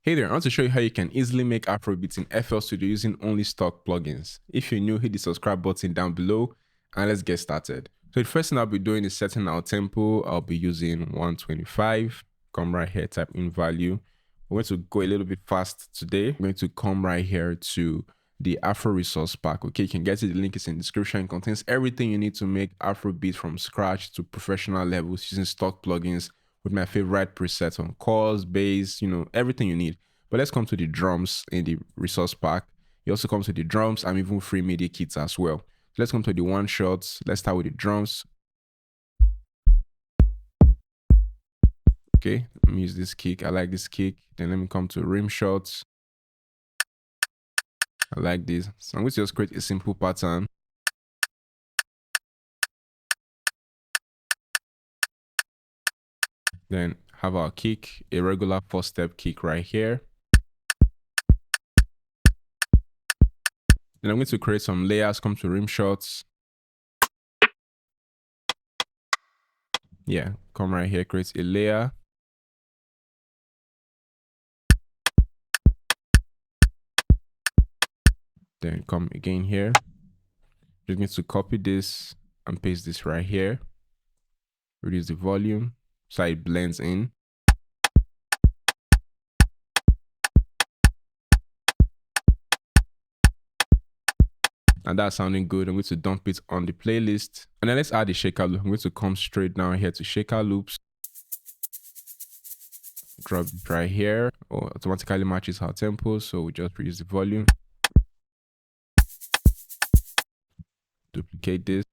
Hey there, I want to show you how you can easily make Afrobeats in FL Studio using only stock plugins. If you're new, hit the subscribe button down below and let's get started. So the first thing I'll be doing is setting our tempo. I'll be using 125. Come right here, type in value. I'm going to go a little bit fast today. I'm going to come right here to the Afro resource pack. Okay, you can get it. The link is in the description. It contains everything you need to make Afrobeat from scratch to professional levels using stock plugins with my favorite presets on chords, bass, everything you need. But let's come to the drums in the resource pack. You also come to the drums and even free MIDI kits as well. So let's come to the one shots. Let's start with the drums. Okay, let me use this kick. I like this kick. Then let me come to rim shots. I like this. So I'm going to just create a simple pattern. Then have our kick, a regular 4-step kick right here. Then I'm going to create some layers, come to rim shots. Yeah, come right here, create a layer. Then come again here. Just need to copy this and paste this right here. Reduce the volume so it blends in. And that's sounding good. I'm going to dump it on the playlist. And then let's add the shaker loop. I'm going to come straight down here to shaker loops. Drop it right here. Or automatically matches our tempo. So we just reduce the volume. Duplicate this.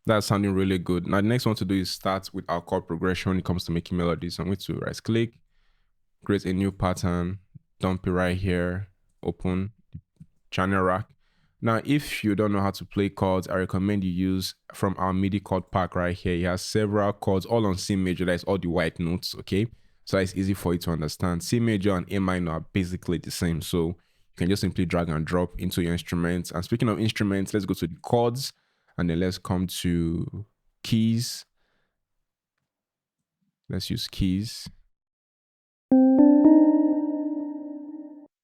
That's sounding really good. Now, the next one to do is start with our chord progression when it comes to making melodies. So I'm going to right click, create a new pattern, dump it right here, open channel rack. Now, if you don't know how to play chords, I recommend you use from our MIDI chord pack right here. It has several chords all on C major. That's all the white notes, okay? So it's easy for you to understand. C major and A minor are basically the same. So you can just simply drag and drop into your instruments. And speaking of instruments, let's go to the chords and then let's come to keys. Let's use keys.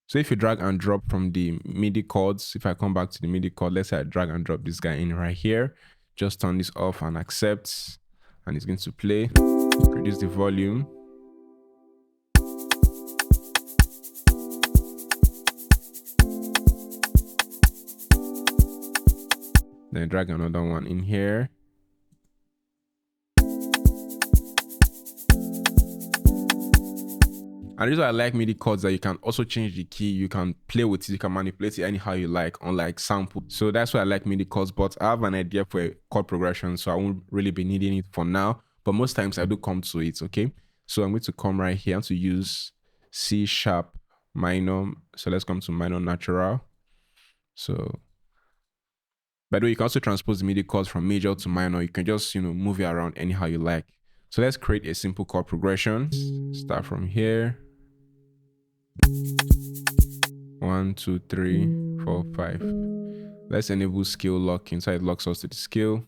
So if you drag and drop from the MIDI chords, if I come back to the MIDI chord, let's say I drag and drop this guy in right here, just turn this off and accept, and it's going to play. Reduce the volume. Then drag another one in here. And the reason I like MIDI chords that you can also change the key, you can play with it, you can manipulate it anyhow you like, unlike sample. So that's why I like MIDI chords, but I have an idea for a chord progression, so I won't really be needing it for now. But most times I do come to it, okay? So I'm going to come right here to use C sharp minor. So let's come to minor natural. So, by the way, you can also transpose the MIDI chords from major to minor. You can just, move it around anyhow you like. So let's create a simple chord progression. Start from here. 1, 2, 3, 4, 5. Let's enable scale locking so it locks us to the scale.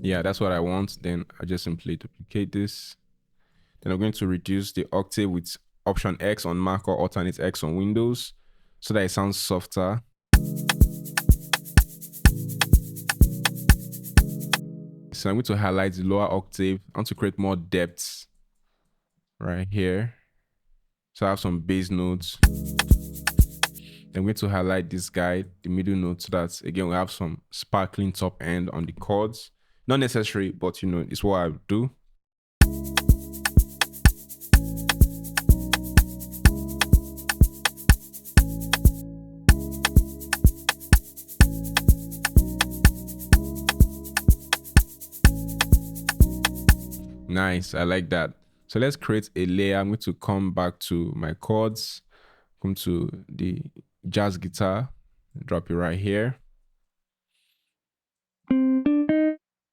Yeah, that's what I want. Then I just simply duplicate this. Then I'm going to reduce the octave with Option X on Mac or Alternate X on Windows so that it sounds softer. So I'm going to highlight the lower octave. I want to create more depth right here. So I have some bass notes. I'm going to highlight this guy, the middle note, so that again we have some sparkling top end on the chords. Not necessary, but it's what I do. Nice, I like that. So let's create a layer. I'm going to come back to my chords, come to the jazz guitar, drop it right here.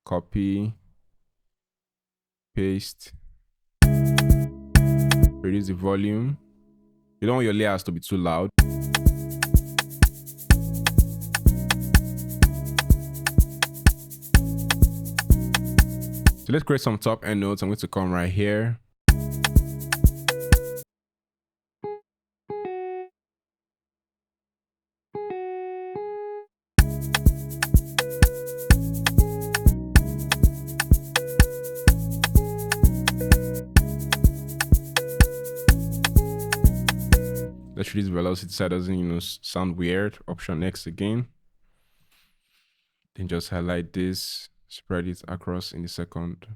Copy, paste, reduce the volume. You don't want your layers to be too loud. So let's create some top end notes. I'm going to come right here. Let's reduce velocity so it doesn't, sound weird. Option X again. Then just highlight this, spread it across in a second.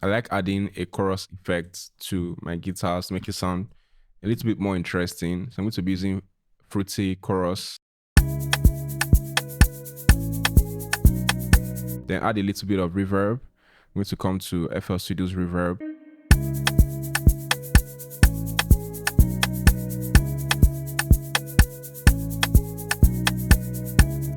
I like adding a chorus effect to my guitars to make it sound a little bit more interesting. So I'm going to be using Fruity Chorus. Then add a little bit of reverb. I'm going to come to FL Studio's reverb.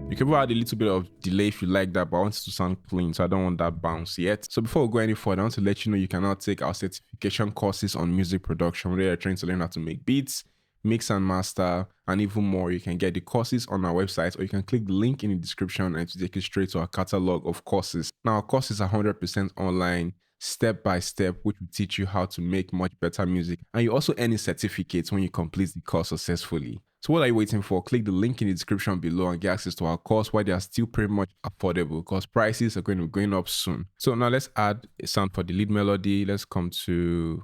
You can add a little bit of delay if you like that, but I want it to sound clean, so I don't want that bounce yet. So before we go any further, I want to let you know you can now take our certification courses on music production, where you're trying to learn how to make beats, mix and master, and even more. You can get the courses on our website, or you can click the link in the description and to take you straight to our catalog of courses. Now, our courses are 100% online, step by step, which will teach you how to make much better music. And you also earn a certificate when you complete the course successfully. So what are you waiting for? Click the link in the description below and get access to our course while they are still pretty much affordable, because prices are going to be going up soon. So now let's add a sound for the lead melody. Let's come to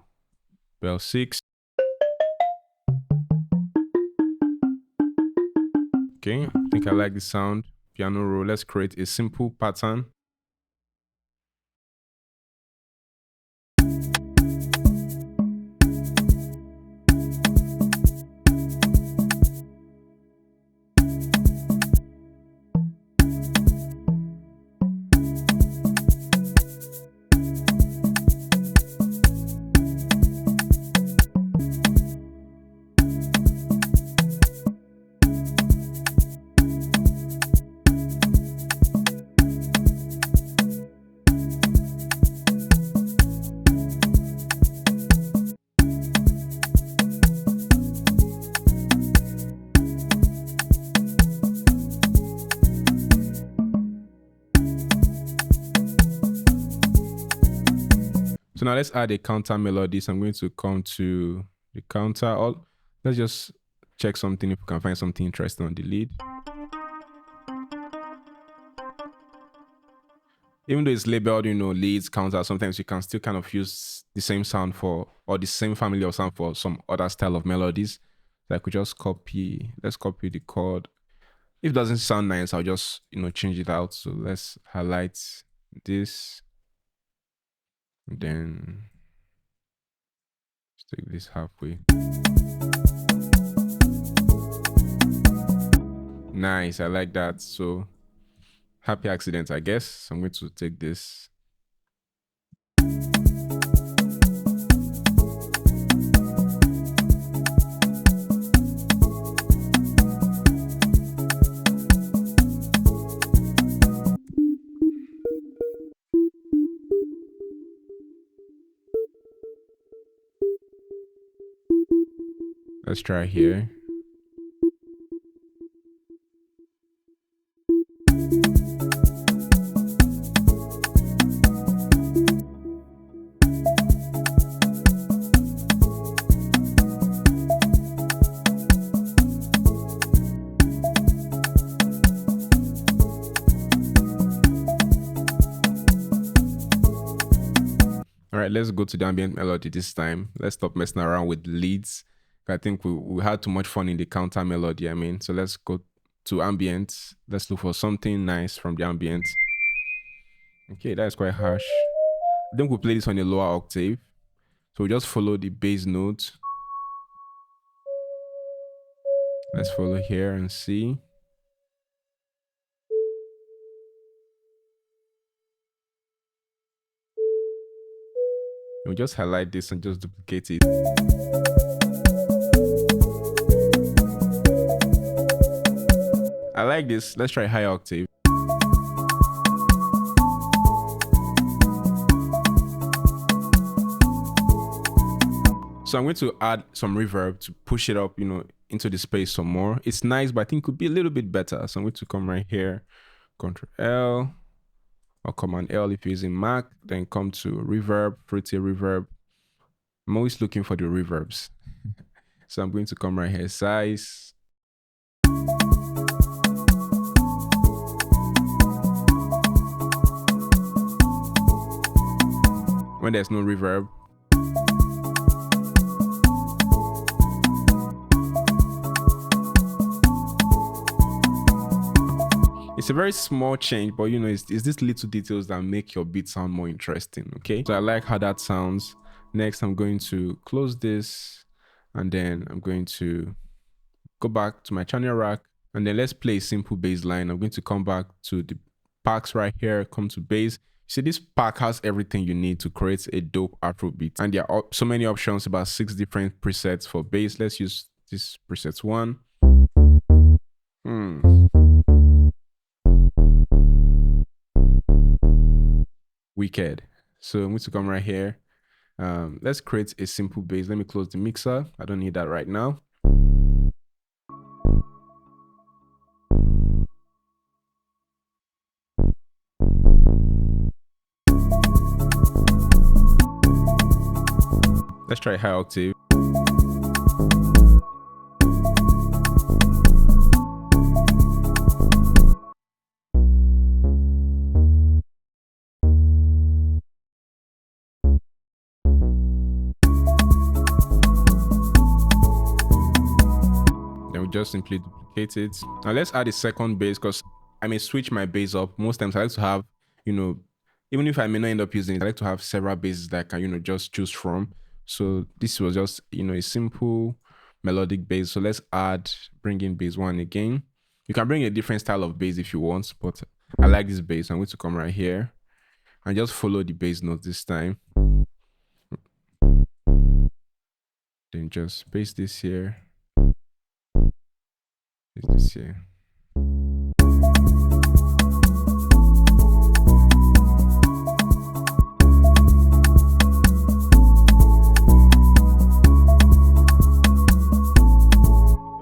bell 6. Okay, I think I like the sound. Piano roll. Let's create a simple pattern. So now let's add a counter melody. So I'm going to come to the counter. Let's just check something if we can find something interesting on the lead. Even though it's labeled, leads, counter, sometimes you can still kind of use the same sound or the same family of sound for some other style of melodies. So I could just let's copy the chord. If it doesn't sound nice, I'll just, change it out. So let's highlight this. Then let's take this halfway. Nice, I like that. So happy accident, I guess. So I'm going to take this. Let's try here. All right, let's go to the ambient melody this time. Let's stop messing around with leads. I think we had too much fun in the counter melody, So let's go to ambient. Let's look for something nice from the ambient. Okay, that's quite harsh. I think we'll play this on a lower octave. So we just follow the bass note. Let's follow here and see. And we just highlight this and just duplicate it. I like this. Let's try high octave. So I'm going to add some reverb to push it up, into the space some more. It's nice, but I think it could be a little bit better. So I'm going to come right here, Control L or Command L if you're using Mac, then come to reverb, pretty reverb. I'm always looking for the reverbs. So I'm going to come right here, size. When there's no reverb. It's a very small change, but it's these little details that make your beat sound more interesting, okay? So I like how that sounds. Next, I'm going to close this, and then I'm going to go back to my channel rack, and then let's play a simple bass line. I'm going to come back to the packs right here, come to bass. See, this pack has everything you need to create a dope Afrobeat, and there are so many options, about 6 different presets for bass. Let's use this preset 1. Wicked. So I'm going to come right here. Let's create a simple bass. Let me close the mixer. I don't need that right now. Let's try high octave. Then we just simply duplicate it. Now let's add a second bass, because I may switch my bass up. Most times I like to have, even if I may not end up using it, I like to have several basses that I can, just choose from. So this was just, a simple melodic bass. So let's bring in bass 1 again. You can bring a different style of bass if you want, but I like this bass. I'm going to come right here and just follow the bass note this time. Then just paste this here. Paste this here.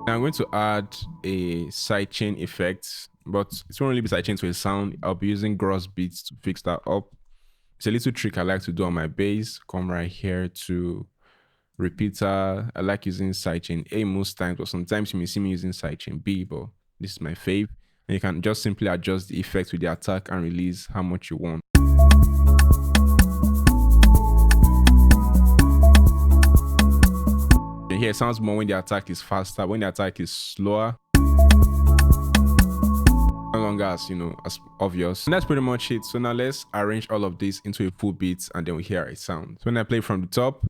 Now I'm going to add a sidechain effect, but it won't really be sidechain to a sound. I'll be using gross beats to fix that up. It's a little trick I like to do on my bass. Come right here to repeater. I like using sidechain A most times, but sometimes you may see me using sidechain B, but this is my fave. And you can just simply adjust the effect with the attack and release how much you want. And here it sounds more when the attack is faster. When the attack is slower, no longer as as obvious. And that's pretty much it. So now let's arrange all of this into a full beat, and then we hear it sound. So when I play from the top,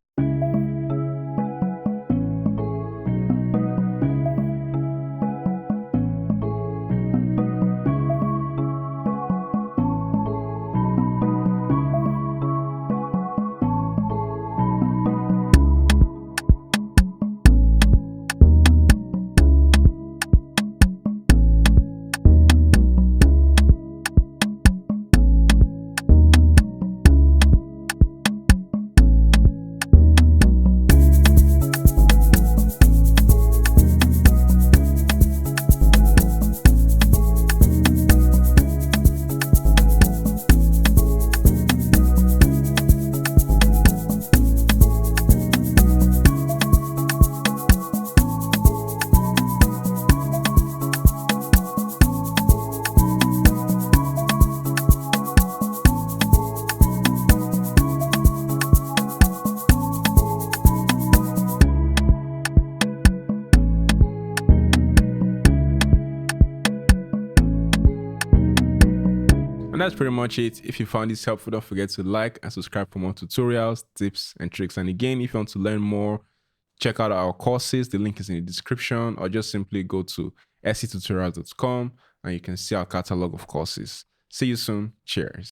and that's pretty much it. If you found this helpful, don't forget to like and subscribe for more tutorials, tips, and tricks. And again, if you want to learn more, check out our courses. The link is in the description, or just simply go to sctutorials.com and you can see our catalog of courses. See you soon. Cheers.